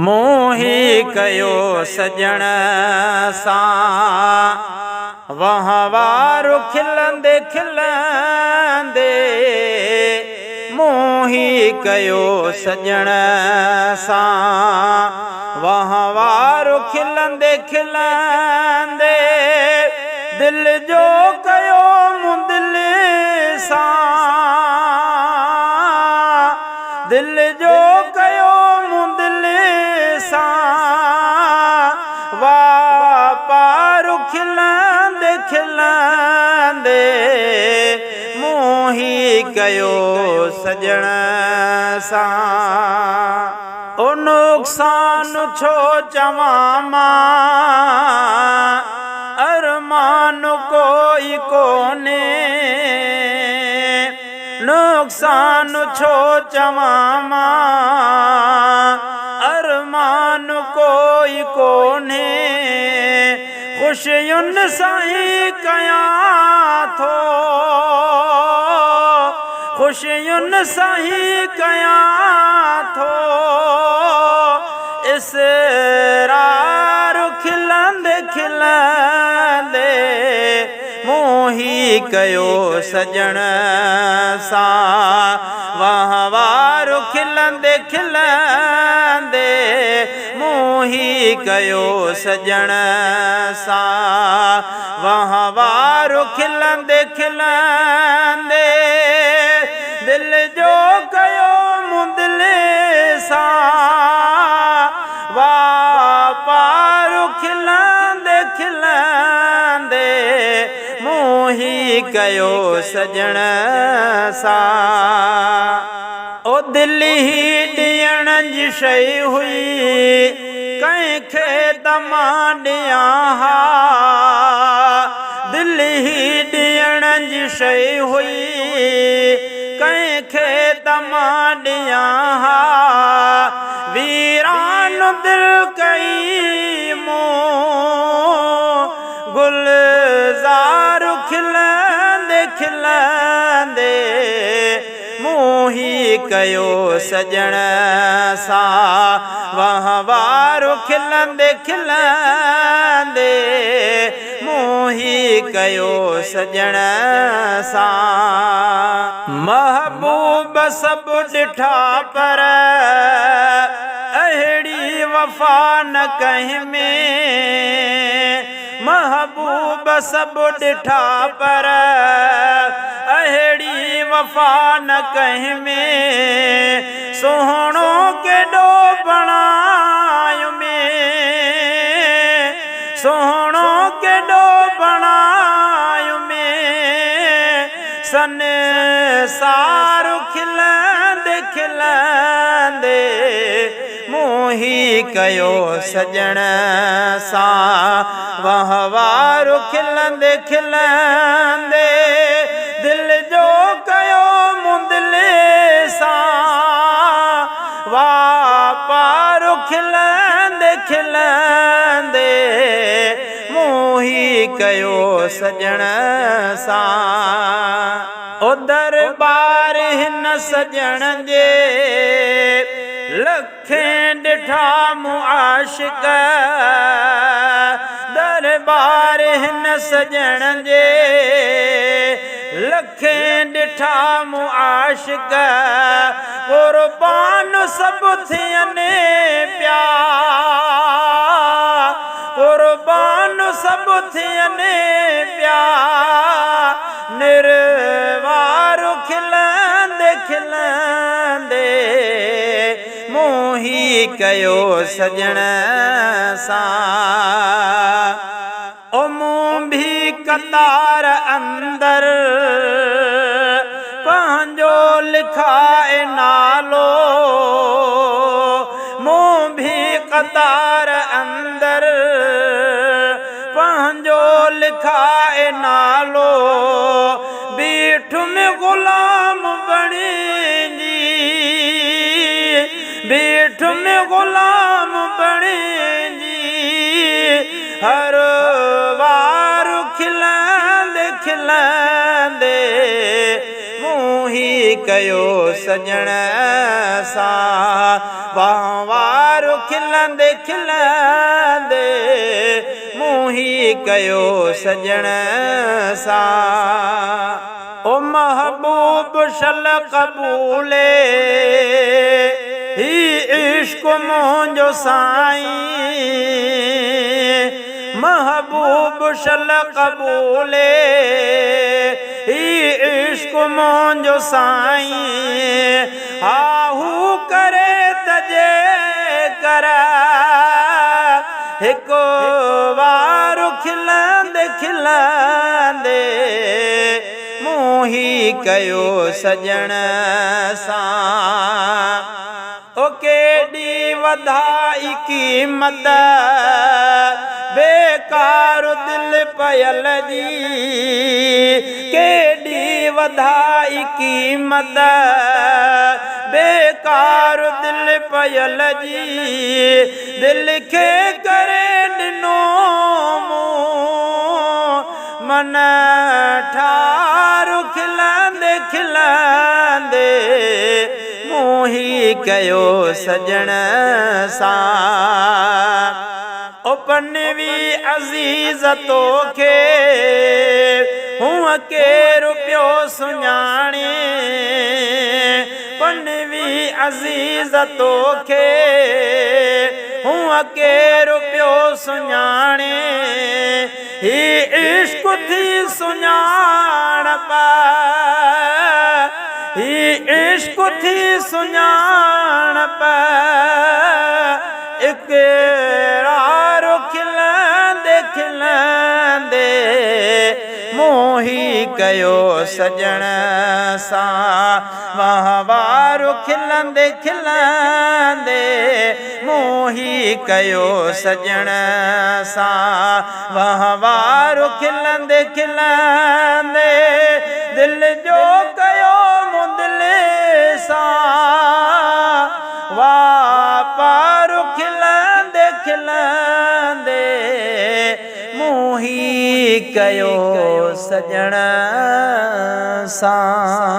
मोही कयो सजण सां वहवारो खिलंदे खिलंदे। मोही कयो सजण सां वहवारो खिलंदे खिलंदे। दिल जो कयो मुंदिल सां, दिल जो कयो मुंदिल सां। वापारो खिलंदे खिलंदे। मोही कयो सजण सां ओ नुक़सान छो चवां मां, अरमान कोई कोने। नुक़सान छो चवां मां, अरमान कोई कोने। ख़ुशियुनि सां ई कयां थो, ख़ुशियुनि सां ई कयां थो। इसरार खिलंदे खिलंदे। मोही कयो सजण सां वहवारो खिलंदे खिलंदे। मोही कयो सजण सां वहवारो खिलंदे खिलंदे। दिल जो कयो मुंदिल सां वापारो खिलंदे खिलंदे। मोही कयो सजण सां ओ दिल ही ॾियण जी शइ हुई, कंहिंखे तमा ॾियां हा। दिल ही ॾियण जी शइ हुई, कंहिंखे तमा ॾियां हा। वीरान दिल कई मूं गुलज़ार खिलंदे खिलंदे। मोही कयो सजण सां वहवारो खिलंदे खिलंदे। मोही कयो सजण सां महबूब सभु ॾिठा पर अहिड़ी वफ़ा न कंहिं में। महबूब सभु ॾिठा पर अहिड़ी वफ़ा न कंहिं में। सुहिणो केॾो बणायो में, सुहिणो केॾो बणायो में। संसार खिलंदे खिलंदे। मोही कयो सजण सां वहवारो खिलंदे खिलंदे। दिल जो कयो मुंदिल सां वापारो खिलंदे खिलंदे। मोही कयो सजण सां ओ दरबार हिन सजण जे लखें ॾिठा मूं आशिक़। दरबार हिन सजण जे लखें ॾिठा मूं आशिक़। क़ुर्बान सभु थियनि पिया, क़ुर्बान सभु थियनि पिया। निर्वार खिलंदे खिलंदे। मोही कयो सजण सां ओ मूं भी कतार अंदर पंहिंजो लिखाए नालो। मूं भी कतार अंदर पंहिंजो लिखाए नालो। बीठ में ग़ुलाम बणिजी, बीठ में ग़ुलाम बणिजी। हर वार खिलंदे खिलंदे। मोही कयो सजण सां वाह वारो खिलंदे खिलंदे मोही कयो सजण सां ओ महबूब शल कबूले ही इश्क मुंहिंजो साईं महबूब शल कबूले ही इश्क मुंहिंजो साईं आहू करे तजे कर हिकु वारो खिलंदे खिलंदे मोही कयो सजण सां ओ केॾी वधाई क़ीमत बेकार दिल पयल जी केॾी वधाई क़ीमत बेकार दिल पयल जी दिल खे करे ॾिनो मन ठारो खिलंदे खिलंदे मोही कयो सजण सां ओ पनवी अज़ीज़ तोखे हूअं केरु पियो सुञाणे पनवी अज़ीज़ तोखे हूअं केरु पियो सुञाणे ही इश्क थी सुञाणप ही इश्क थी सुञाणप इक़रार खिलंदे खिलंदे मोही कयो सजण सां वाह वारो खिलंदे खिलंदे मोही कयो सजण सां वाह वारो खिलंदे खिलंदे दिल जो कयो मुदिल सां वापारो खिलंदे खिलंदे मोही कयो सजण सां।